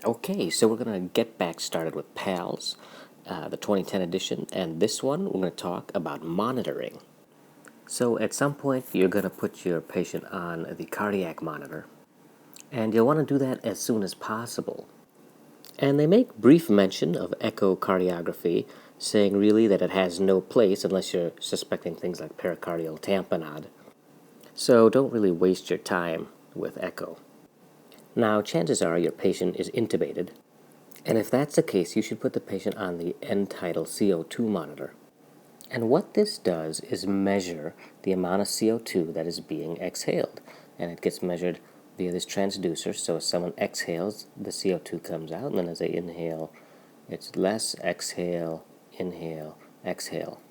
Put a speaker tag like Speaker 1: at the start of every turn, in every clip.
Speaker 1: Okay, so we're going to get back started with PALS, the 2010 edition, and this one we're going to talk about monitoring. So at some point you're going to put your patient on the cardiac monitor, and you'll want to do that as soon as possible. And they make brief mention of echocardiography, saying really that it has no place unless you're suspecting things like pericardial tamponade. So don't really waste your time with echo. Now, chances are your patient is intubated, and if that's the case, you should put the patient on the end-tidal CO2 monitor. And what this does is measure the amount of CO2 that is being exhaled. And it gets measured via this transducer. So as someone exhales, the CO2 comes out. And then as they inhale, it's less. Exhale, inhale, exhale.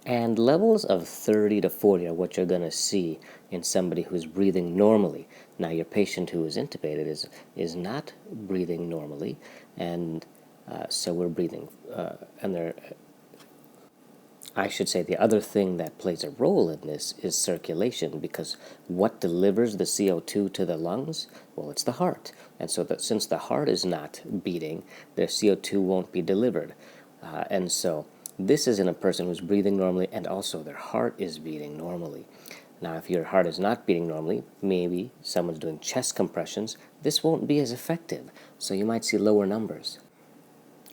Speaker 1: And levels of 30 to 40 are what you're going to see in somebody who's breathing normally. Now, your patient who is intubated is not breathing normally, and so we're breathing, I should say the other thing that plays a role in this is circulation, because what delivers the CO2 to the lungs? Well, it's the heart. And so that since the heart is not beating, their CO2 won't be delivered. And so this is in a person who's breathing normally and also their heart is beating normally. Now, if your heart is not beating normally, maybe someone's doing chest compressions, this won't be as effective. So you might see lower numbers.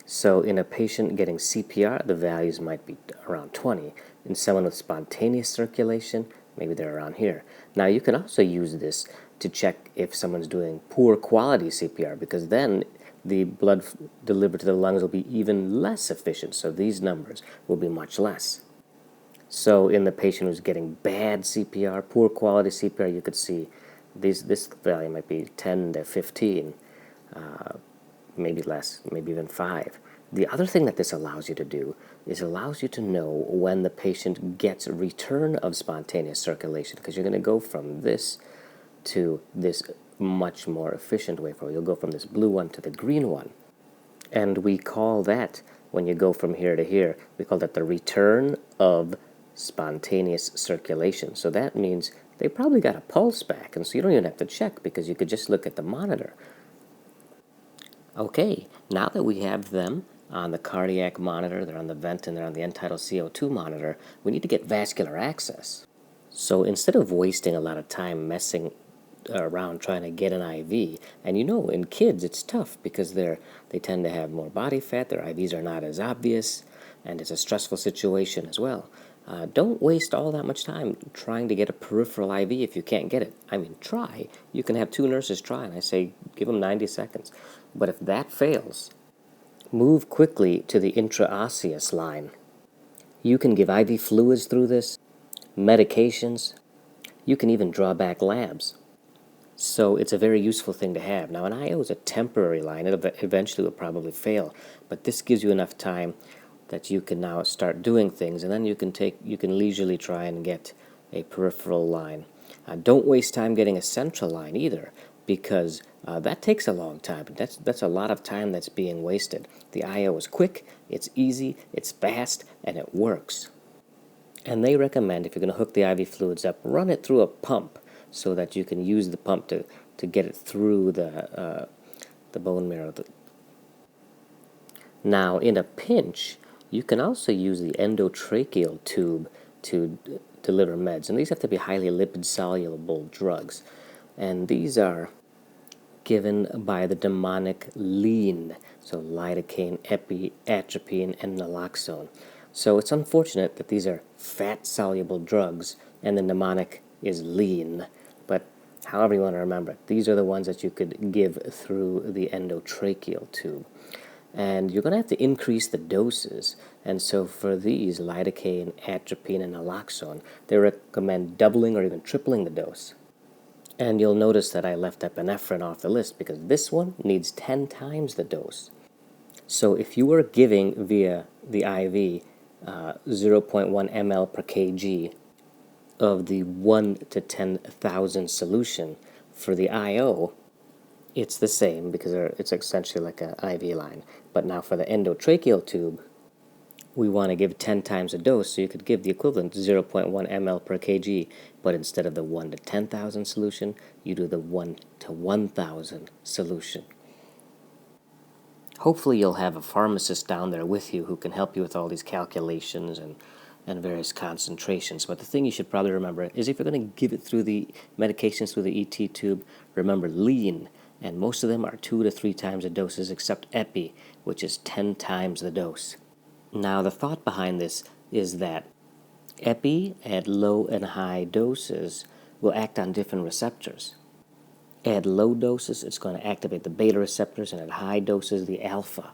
Speaker 1: So in a patient getting CPR, the values might be around 20. In someone with spontaneous circulation, maybe they're around here. Now you can also use this to check if someone's doing poor quality CPR, because then the blood delivered to the lungs will be even less efficient, so these numbers will be much less. So in the patient who's getting bad CPR, poor quality CPR, you could see this value might be 10 to 15. Maybe less, maybe even 5. The other thing that this allows you to do is allows you to know when the patient gets a return of spontaneous circulation, because you're going to go from this to this much more efficient way forward. You'll go from this blue one to the green one. And we call that, when you go from here to here, we call that the return of spontaneous circulation. So that means they probably got a pulse back, and so you don't even have to check because you could just look at the monitor. Okay, now that we have them on the cardiac monitor, they're on the vent, and they're on the end-tidal CO2 monitor, we need to get vascular access. So instead of wasting a lot of time messing around trying to get an IV, and you know, in kids it's tough because they tend to have more body fat, their IVs are not as obvious, and it's a stressful situation as well. Don't waste all that much time trying to get a peripheral IV if you can't get it. I mean, try. You can have 2 nurses try, and I say give them 90 seconds. But if that fails, move quickly to the intraosseous line. You can give IV fluids through this, medications. You can even draw back labs. So it's a very useful thing to have. Now, an IO is a temporary line. It eventually will probably fail, but this gives you enough time that you can now start doing things, and then you can leisurely try and get a peripheral line. Don't waste time getting a central line either, because that takes a long time. That's a lot of time that's being wasted. The IO is quick, it's easy, it's fast, and it works. And they recommend, if you're going to hook the IV fluids up, run it through a pump so that you can use the pump to get it through the bone marrow. Now, in a pinch, you can also use the endotracheal tube to deliver meds, and these have to be highly lipid-soluble drugs. And these are given by the mnemonic lean, so lidocaine, atropine, and naloxone. So it's unfortunate that these are fat-soluble drugs, and the mnemonic is lean, but however you want to remember it, these are the ones that you could give through the endotracheal tube. And you're going to have to increase the doses. And so for these, lidocaine, atropine, and naloxone, they recommend doubling or even tripling the dose. And you'll notice that I left epinephrine off the list because this one needs 10 times the dose. So if you were giving via the IV 0.1 ml per kg of the 1 to 10,000 solution for the IO, it's the same because it's essentially like an IV line. But now for the endotracheal tube, we want to give 10 times a dose, so you could give the equivalent 0.1 ml per kg, but instead of the 1 to 10,000 solution, you do the 1 to 1,000 solution. Hopefully you'll have a pharmacist down there with you who can help you with all these calculations and various concentrations. But the thing you should probably remember is if you're going to give it through the medications through the ET tube, remember lean. And most of them are 2 to 3 times the doses except epi, which is 10 times the dose. Now the thought behind this is that epi at low and high doses will act on different receptors. At low doses, it's going to activate the beta receptors, and at high doses, the alpha.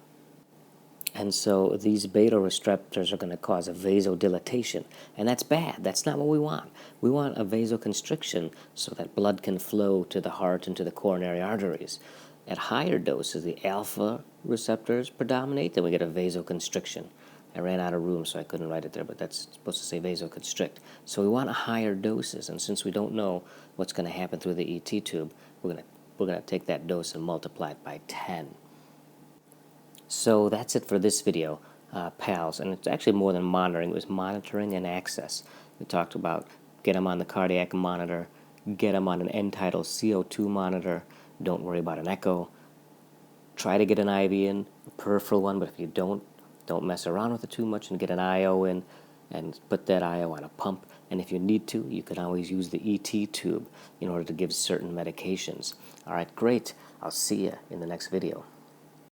Speaker 1: And so these beta receptors are going to cause a vasodilatation, and that's bad. That's not what we want. We want a vasoconstriction so that blood can flow to the heart and to the coronary arteries. At higher doses, the alpha receptors predominate, and we get a vasoconstriction. I ran out of room, so I couldn't write it there, but that's supposed to say vasoconstrict. So we want higher doses, and since we don't know what's going to happen through the ET tube, we're going to take that dose and multiply it by 10. So that's it for this video, PALS, and it's actually more than monitoring. It was monitoring and access. We talked about get them on the cardiac monitor, get them on an end-tidal CO2 monitor, don't worry about an echo. Try to get an IV in, a peripheral one, but if you don't mess around with it too much and get an IO in and put that IO on a pump. And if you need to, you can always use the ET tube in order to give certain medications. All right, great. I'll see you in the next video.